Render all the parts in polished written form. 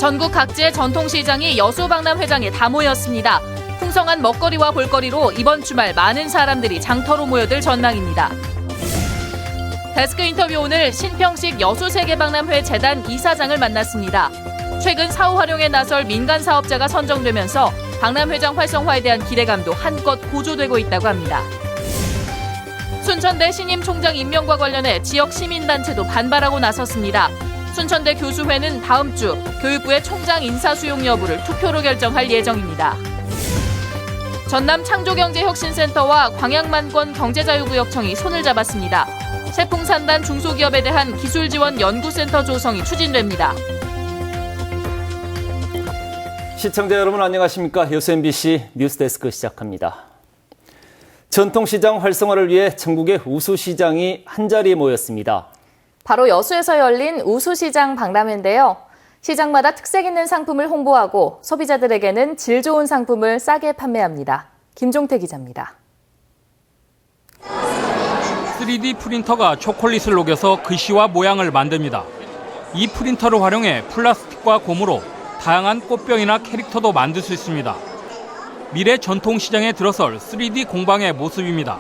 전국 각지의 전통시장이 여수박람회장에 다 모였습니다. 풍성한 먹거리와 볼거리로 이번 주말 많은 사람들이 장터로 모여들 전망입니다. 데스크 인터뷰 오늘 신평식 여수세계박람회 재단 이사장을 만났습니다. 최근 사후 활용에 나설 민간 사업자가 선정되면서 박람회장 활성화에 대한 기대감도 한껏 고조되고 있다고 합니다. 순천대 신임 총장 임명과 관련해 지역 시민단체도 반발하고 나섰습니다. 순천대 교수회는 다음 주 교육부의 총장 인사 수용 여부를 투표로 결정할 예정입니다. 전남 창조경제혁신센터와 광양만권 경제자유구역청이 손을 잡았습니다. 세풍산단 중소기업에 대한 기술지원 연구센터 조성이 추진됩니다. 시청자 여러분 안녕하십니까? 여수 MBC 뉴스데스크 시작합니다. 전통시장 활성화를 위해 전국의 우수시장이 한자리에 모였습니다. 바로 여수에서 열린 우수시장 박람회인데요. 시장마다 특색 있는 상품을 홍보하고 소비자들에게는 질 좋은 상품을 싸게 판매합니다. 김종태 기자입니다. 3D 프린터가 초콜릿을 녹여서 글씨와 모양을 만듭니다. 이 프린터를 활용해 플라스틱과 고무로 다양한 꽃병이나 캐릭터도 만들 수 있습니다. 미래 전통시장에 들어설 3D 공방의 모습입니다.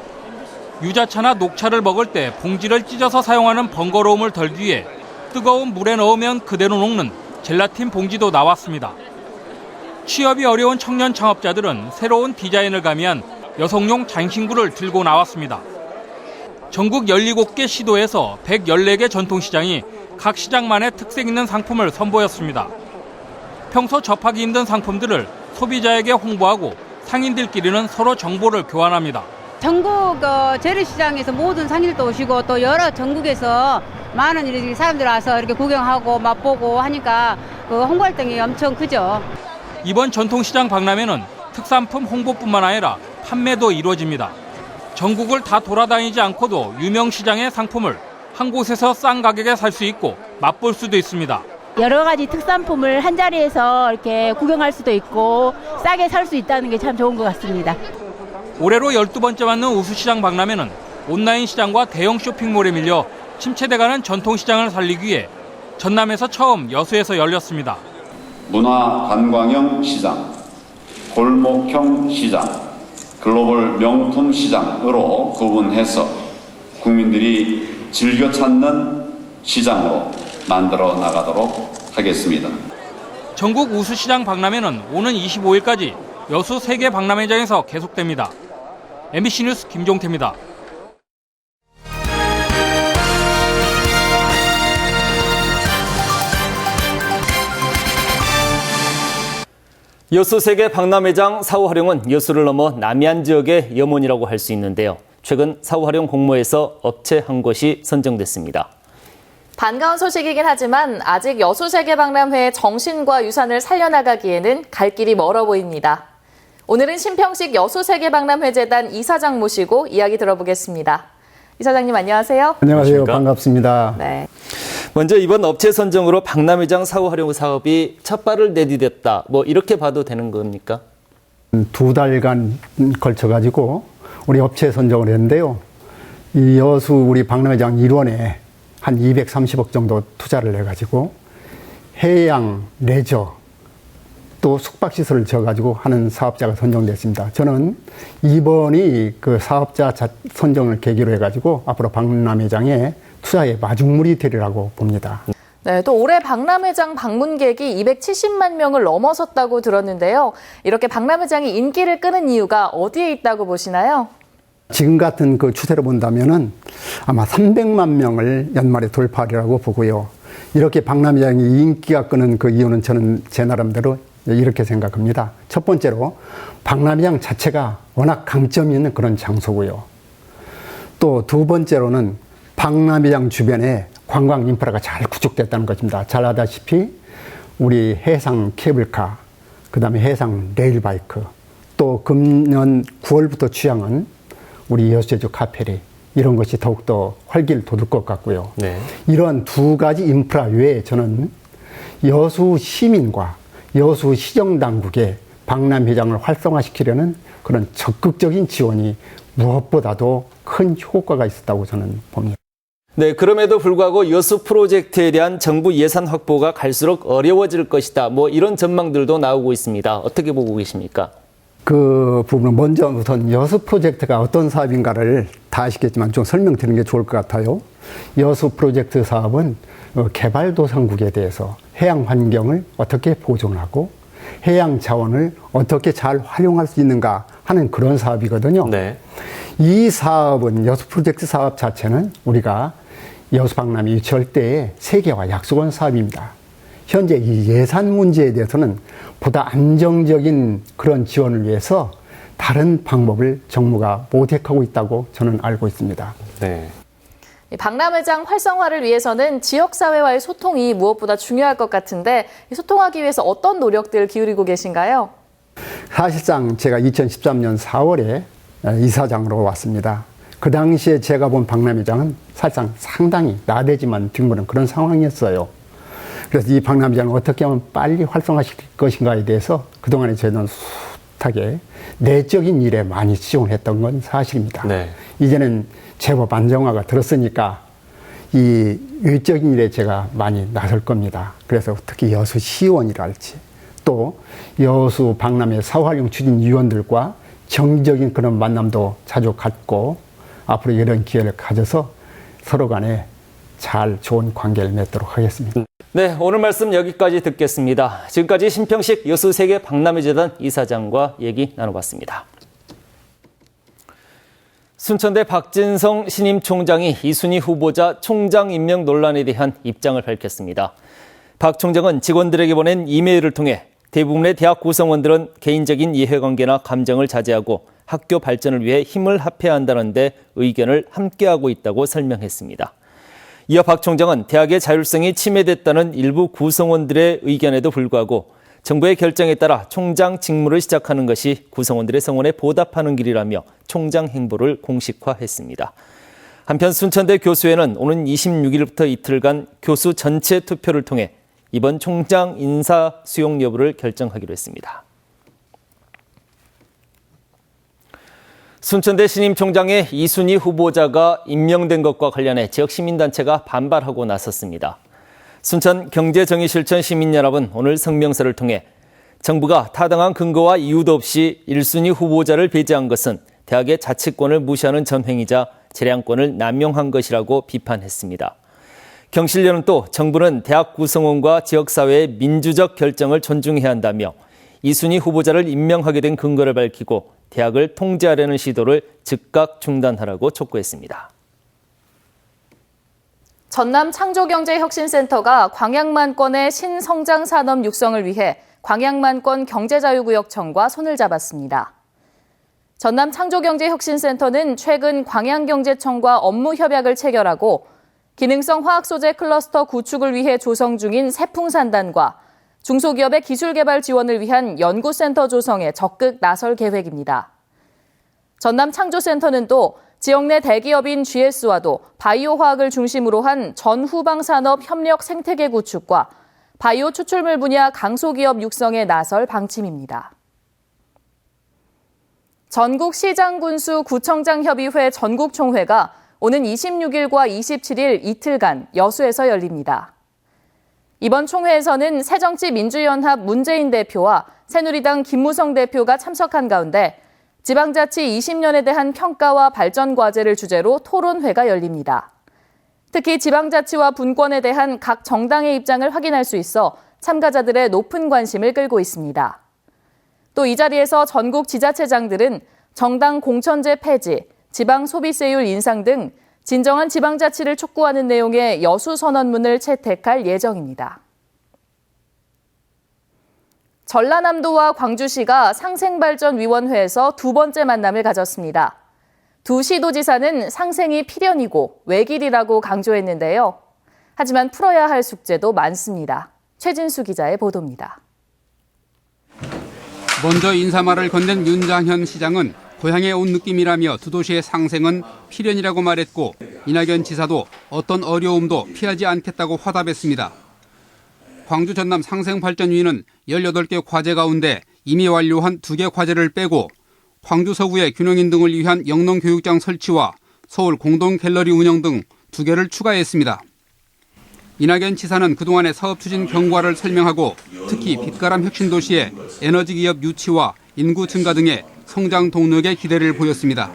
유자차나 녹차를 먹을 때 봉지를 찢어서 사용하는 번거로움을 덜기 위해 뜨거운 물에 넣으면 그대로 녹는 젤라틴 봉지도 나왔습니다. 취업이 어려운 청년 창업자들은 새로운 디자인을 가미한 여성용 장신구를 들고 나왔습니다. 전국 17개 시도에서 114개 전통시장이 각 시장만의 특색 있는 상품을 선보였습니다. 평소 접하기 힘든 상품들을 소비자에게 홍보하고 상인들끼리는 서로 정보를 교환합니다. 전국 재래시장에서 모든 상인들도 오시고 또 여러 전국에서 많은 이렇게 사람들 와서 이렇게 구경하고 맛보고 하니까 홍보 활동이 엄청 크죠. 이번 전통시장 박람회는 특산품 홍보뿐만 아니라 판매도 이루어집니다. 전국을 다 돌아다니지 않고도 유명 시장의 상품을 한 곳에서 싼 가격에 살 수 있고 맛볼 수도 있습니다. 여러 가지 특산품을 한 자리에서 이렇게 구경할 수도 있고 싸게 살 수 있다는 게 참 좋은 것 같습니다. 올해로 12번째 맞는 우수시장 박람회는 온라인 시장과 대형 쇼핑몰에 밀려 침체돼가는 전통시장을 살리기 위해 전남에서 처음 여수에서 열렸습니다. 문화관광형 시장, 골목형 시장, 글로벌 명품 시장으로 구분해서 국민들이 즐겨 찾는 시장으로 만들어 나가도록 하겠습니다. 전국 우수시장 박람회는 오는 25일까지 여수 세계 박람회장에서 계속됩니다. MBC 뉴스 김종태입니다. 여수 세계 박람회장 사후 활용은 여수를 넘어 남해안 지역의 염원이라고 할 수 있는데요. 최근 사후 활용 공모에서 업체 한 곳이 선정됐습니다. 반가운 소식이긴 하지만 아직 여수세계박람회의 정신과 유산을 살려나가기에는 갈 길이 멀어 보입니다. 오늘은 신평식 여수세계박람회재단 이사장 모시고 이야기 들어보겠습니다. 이사장님 안녕하세요. 안녕하세요. 안녕하십니까? 반갑습니다. 네. 먼저 이번 업체 선정으로 박람회장 사후 활용 사업이 첫 발을 내디뎠다. 이렇게 봐도 되는 겁니까? 2달간 걸쳐가지고 우리 업체 선정을 했는데요. 이 여수 우리 박람회장 일원에 한 230억 정도 투자를 해가지고 해양, 레저, 또 숙박시설을 지어가지고 하는 사업자가 선정됐습니다. 저는 이번이 그 사업자 선정을 계기로 해가지고 앞으로 박람회장에 투자의 마중물이 되리라고 봅니다. 네, 또 올해 박람회장 방문객이 270만 명을 넘어섰다고 들었는데요. 이렇게 박람회장이 인기를 끄는 이유가 어디에 있다고 보시나요? 지금 같은 그 추세로 본다면은 아마 300만 명을 연말에 돌파하리라고 보고요. 이렇게 박람회장이 인기가 끄는 그 이유는 저는 제 나름대로 이렇게 생각합니다. 첫 번째로 박람회장 자체가 워낙 강점이 있는 그런 장소고요. 또 두 번째로는 박람회장 주변에 관광 인프라가 잘 구축됐다는 것입니다. 잘 아다시피 우리 해상 케이블카, 그 다음에 해상 레일바이크, 또 금년 9월부터 취항은 우리 여수제주 카페리, 이런 것이 더욱더 활기를 돋을 것 같고요. 네. 이러한 두 가지 인프라 외에 저는 여수 시민과 여수 시정당국의 박람회장을 활성화시키려는 그런 적극적인 지원이 무엇보다도 큰 효과가 있었다고 저는 봅니다. 네, 그럼에도 불구하고 여수 프로젝트에 대한 정부 예산 확보가 갈수록 어려워질 것이다. 이런 전망들도 나오고 있습니다. 어떻게 보고 계십니까? 그 부분은 먼저 우선 여수 프로젝트가 어떤 사업인가를 다 아시겠지만 좀 설명드리는 게 좋을 것 같아요. 여수 프로젝트 사업은 개발도상국에 대해서 해양 환경을 어떻게 보존하고 해양 자원을 어떻게 잘 활용할 수 있는가 하는 그런 사업이거든요. 네. 이 사업은 여수 프로젝트 사업 자체는 우리가 여수 박람회 유치할 때의 세계화 약속한 사업입니다. 현재 이 예산 문제에 대해서는 보다 안정적인 그런 지원을 위해서 다른 방법을 정부가 모색하고 있다고 저는 알고 있습니다. 네. 박람회장 활성화를 위해서는 지역사회와의 소통이 무엇보다 중요할 것 같은데 소통하기 위해서 어떤 노력들 기울이고 계신가요? 사실상 제가 2013년 4월에 이사장으로 왔습니다. 그 당시에 제가 본 박람회장은 사실상 상당히 나대지만 뒹구는 그런 상황이었어요. 그래서 이 박람회장을 어떻게 하면 빨리 활성화시킬 것인가에 대해서 그동안에 저희는 숱하게 내적인 일에 많이 치중을 했던 건 사실입니다. 네. 이제는 제법 안정화가 들었으니까 이 외적인 일에 제가 많이 나설 겁니다. 그래서 특히 여수 시의원이랄지 또 여수 박람회 사후활용 추진위원들과 정기적인 그런 만남도 자주 갖고 앞으로 이런 기회를 가져서 서로 간에 잘 좋은 관계를 맺도록 하겠습니다. 네, 오늘 말씀 여기까지 듣겠습니다. 지금까지 신평식 여수세계 박람회재단 이사장과 얘기 나눠봤습니다. 순천대 박진성 신임 총장이 이순희 후보자 총장 임명 논란에 대한 입장을 밝혔습니다. 박 총장은 직원들에게 보낸 이메일을 통해 대부분의 대학 구성원들은 개인적인 이해관계나 감정을 자제하고 학교 발전을 위해 힘을 합해야 한다는 데 의견을 함께하고 있다고 설명했습니다. 이어 박 총장은 대학의 자율성이 침해됐다는 일부 구성원들의 의견에도 불구하고 정부의 결정에 따라 총장 직무를 시작하는 것이 구성원들의 성원에 보답하는 길이라며 총장 행보를 공식화했습니다. 한편 순천대 교수회는 오는 26일부터 이틀간 교수 전체 투표를 통해 이번 총장 인사 수용 여부를 결정하기로 했습니다. 순천대 신임 총장의 이순희 후보자가 임명된 것과 관련해 지역 시민단체가 반발하고 나섰습니다. 순천 경제정의실천 시민연합은 오늘 성명서를 통해 정부가 타당한 근거와 이유도 없이 1순위 후보자를 배제한 것은 대학의 자치권을 무시하는 전횡이자 재량권을 남용한 것이라고 비판했습니다. 경실련은 또 정부는 대학 구성원과 지역사회의 민주적 결정을 존중해야 한다며 이순희 후보자를 임명하게 된 근거를 밝히고 대학을 통제하려는 시도를 즉각 중단하라고 촉구했습니다. 전남 창조경제혁신센터가 광양만권의 신성장산업 육성을 위해 광양만권 경제자유구역청과 손을 잡았습니다. 전남 창조경제혁신센터는 최근 광양경제청과 업무 협약을 체결하고 기능성 화학소재 클러스터 구축을 위해 조성 중인 세풍산단과 중소기업의 기술개발 지원을 위한 연구센터 조성에 적극 나설 계획입니다. 전남 창조센터는 또 지역 내 대기업인 GS와도 바이오 화학을 중심으로 한 전후방산업 협력 생태계 구축과 바이오 추출물 분야 강소기업 육성에 나설 방침입니다. 전국시장군수구청장협의회 전국총회가 오는 26일과 27일 이틀간 여수에서 열립니다. 이번 총회에서는 새정치민주연합 문재인 대표와 새누리당 김무성 대표가 참석한 가운데 지방자치 20년에 대한 평가와 발전 과제를 주제로 토론회가 열립니다. 특히 지방자치와 분권에 대한 각 정당의 입장을 확인할 수 있어 참가자들의 높은 관심을 끌고 있습니다. 또 이 자리에서 전국 지자체장들은 정당 공천제 폐지, 지방 소비세율 인상 등 진정한 지방자치를 촉구하는 내용의 여수 선언문을 채택할 예정입니다. 전라남도와 광주시가 상생발전위원회에서 두 번째 만남을 가졌습니다. 두 시도지사는 상생이 필연이고 외길이라고 강조했는데요. 하지만 풀어야 할 숙제도 많습니다. 최진수 기자의 보도입니다. 먼저 인사말을 건넨 윤장현 시장은 고향에 온 느낌이라며 두 도시의 상생은 필연이라고 말했고 이낙연 지사도 어떤 어려움도 피하지 않겠다고 화답했습니다. 광주 전남 상생발전위는 18개 과제 가운데 이미 완료한 2개 과제를 빼고 광주 서구의 균형인 등을 위한 영농교육장 설치와 서울 공동갤러리 운영 등 2개를 추가했습니다. 이낙연 지사는 그동안의 사업 추진 경과를 설명하고 특히 빛가람 혁신도시의 에너지기업 유치와 인구 증가 등의 성장 동력에 기대를 보였습니다.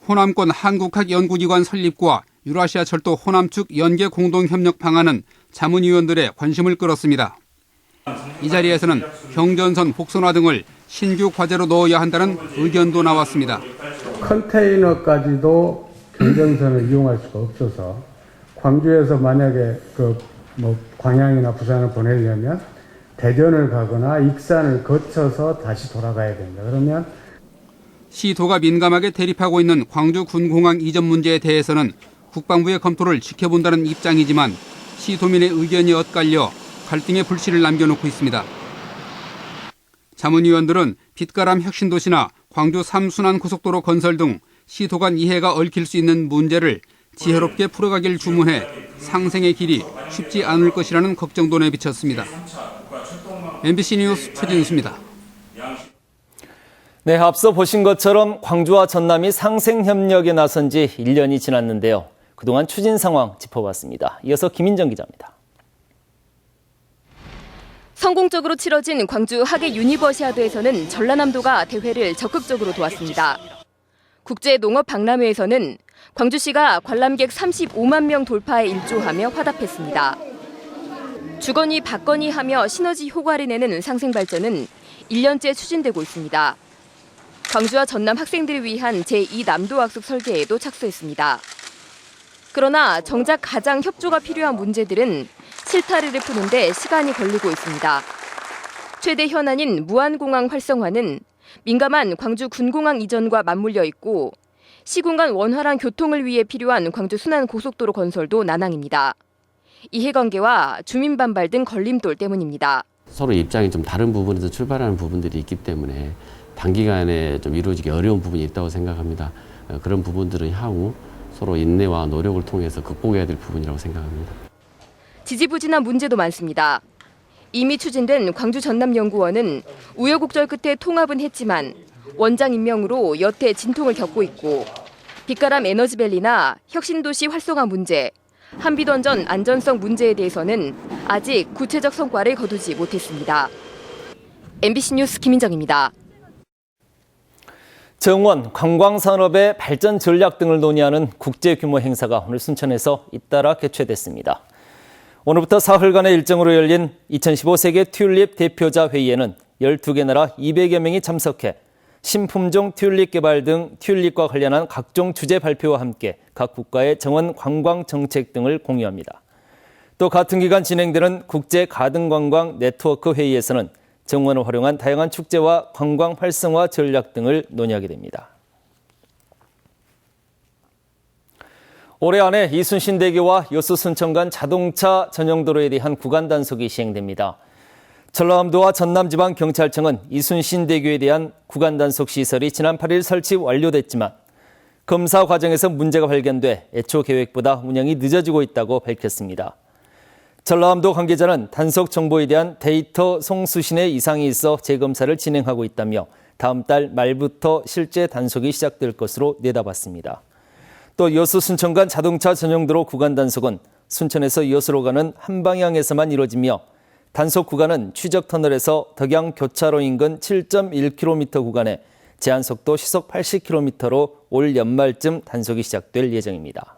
호남권 한국학연구기관 설립과 유라시아철도 호남축 연계 공동협력 방안은 자문위원들의 관심을 끌었습니다. 이 자리에서는 경전선 복선화 등을 신규 과제로 넣어야 한다는 의견도 나왔습니다. 컨테이너까지도 경전선을 이용할 수가 없어서 광주에서 만약에 광양이나 부산을 보내려면 대전을 가거나 익산을 거쳐서 다시 돌아가야 된다. 그러면 시도가 민감하게 대립하고 있는 광주 군공항 이전 문제에 대해서는 국방부의 검토를 지켜본다는 입장이지만 시도민의 의견이 엇갈려 갈등의 불씨를 남겨놓고 있습니다. 자문위원들은 빛가람 혁신도시나 광주 3순환 고속도로 건설 등 시도 간 이해가 얽힐 수 있는 문제를 지혜롭게 풀어가길 주문해 상생의 길이 쉽지 않을 것이라는 걱정도 내비쳤습니다. MBC 뉴스 최진수입니다. 네, 앞서 보신 것처럼 광주와 전남이 상생협력에 나선 지 1년이 지났는데요. 그동안 추진 상황 짚어봤습니다. 이어서 김인정 기자입니다. 성공적으로 치러진 광주 하계 유니버시아드에서는 전라남도가 대회를 적극적으로 도왔습니다. 국제농업박람회에서는 광주시가 관람객 35만 명 돌파에 일조하며 화답했습니다. 주거니 받거니 하며 시너지 효과를 내는 상생발전은 1년째 추진되고 있습니다. 광주와 전남 학생들을 위한 제2남도학습 설계에도 착수했습니다. 그러나 정작 가장 협조가 필요한 문제들은 실타래를 푸는데 시간이 걸리고 있습니다. 최대 현안인 무안공항 활성화는 민감한 광주 군공항 이전과 맞물려 있고 시군 간 원활한 교통을 위해 필요한 광주 순환 고속도로 건설도 난항입니다. 이해관계와 주민 반발 등 걸림돌 때문입니다. 서로 입장이 좀 다른 부분에서 출발하는 부분들이 있기 때문에 단기간에 좀 이루어지기 어려운 부분이 있다고 생각합니다. 그런 부분들은 향후 서로 인내와 노력을 통해서 극복해야 될 부분이라고 생각합니다. 지지부진한 문제도 많습니다. 이미 추진된 광주 전남연구원은 우여곡절 끝에 통합은 했지만 원장 임명으로 여태 진통을 겪고 있고 빛가람 에너지밸리나 혁신도시 활성화 문제, 한비던전 안전성 문제에 대해서는 아직 구체적 성과를 거두지 못했습니다. MBC 뉴스 김인정입니다. 정원, 관광산업의 발전 전략 등을 논의하는 국제규모 행사가 오늘 순천에서 잇따라 개최됐습니다. 오늘부터 사흘간의 일정으로 열린 2015 세계 튤립 대표자 회의에는 12개 나라 200여 명이 참석해 신품종 튤립 개발 등 튤립과 관련한 각종 주제 발표와 함께 각 국가의 정원 관광 정책 등을 공유합니다. 또 같은 기간 진행되는 국제 가든 관광 네트워크 회의에서는 정원을 활용한 다양한 축제와 관광 활성화 전략 등을 논의하게 됩니다. 올해 안에 이순신대교와 여수 순천 간 자동차 전용도로에 대한 구간 단속이 시행됩니다. 전라남도와 전남지방경찰청은 이순신대교에 대한 구간 단속 시설이 지난 8일 설치 완료됐지만 검사 과정에서 문제가 발견돼 애초 계획보다 운영이 늦어지고 있다고 밝혔습니다. 전라남도 관계자는 단속 정보에 대한 데이터 송수신에 이상이 있어 재검사를 진행하고 있다며 다음 달 말부터 실제 단속이 시작될 것으로 내다봤습니다. 또 여수 순천 간 자동차 전용도로 구간 단속은 순천에서 여수로 가는 한 방향에서만 이뤄지며 단속 구간은 취적터널에서 덕양 교차로 인근 7.1km 구간에 제한속도 시속 80km로 올 연말쯤 단속이 시작될 예정입니다.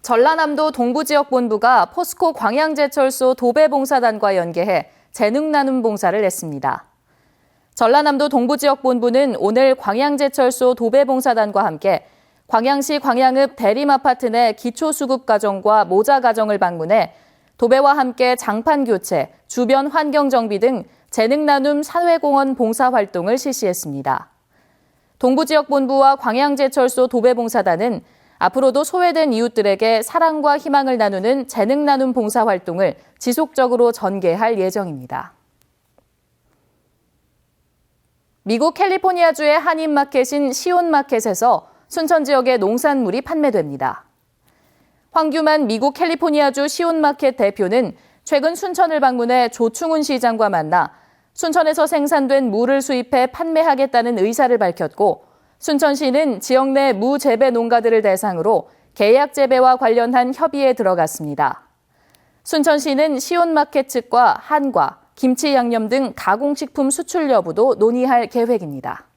전라남도 동부지역본부가 포스코 광양제철소 도배봉사단과 연계해 재능나눔 봉사를 했습니다. 전라남도 동부지역본부는 오늘 광양제철소 도배봉사단과 함께 광양시 광양읍 대림아파트 내 기초수급가정과 모자가정을 방문해 도배와 함께 장판 교체, 주변 환경 정비 등 재능나눔 사회공헌 봉사활동을 실시했습니다. 동부지역본부와 광양제철소 도배봉사단은 앞으로도 소외된 이웃들에게 사랑과 희망을 나누는 재능나눔 봉사활동을 지속적으로 전개할 예정입니다. 미국 캘리포니아주의 한인마켓인 시온마켓에서 순천 지역의 농산물이 판매됩니다. 황규만 미국 캘리포니아주 시온마켓 대표는 최근 순천을 방문해 조충훈 시장과 만나 순천에서 생산된 물을 수입해 판매하겠다는 의사를 밝혔고 순천시는 지역 내 무재배 농가들을 대상으로 계약 재배와 관련한 협의에 들어갔습니다. 순천시는 시온마켓 측과 한과, 김치 양념 등 가공식품 수출 여부도 논의할 계획입니다.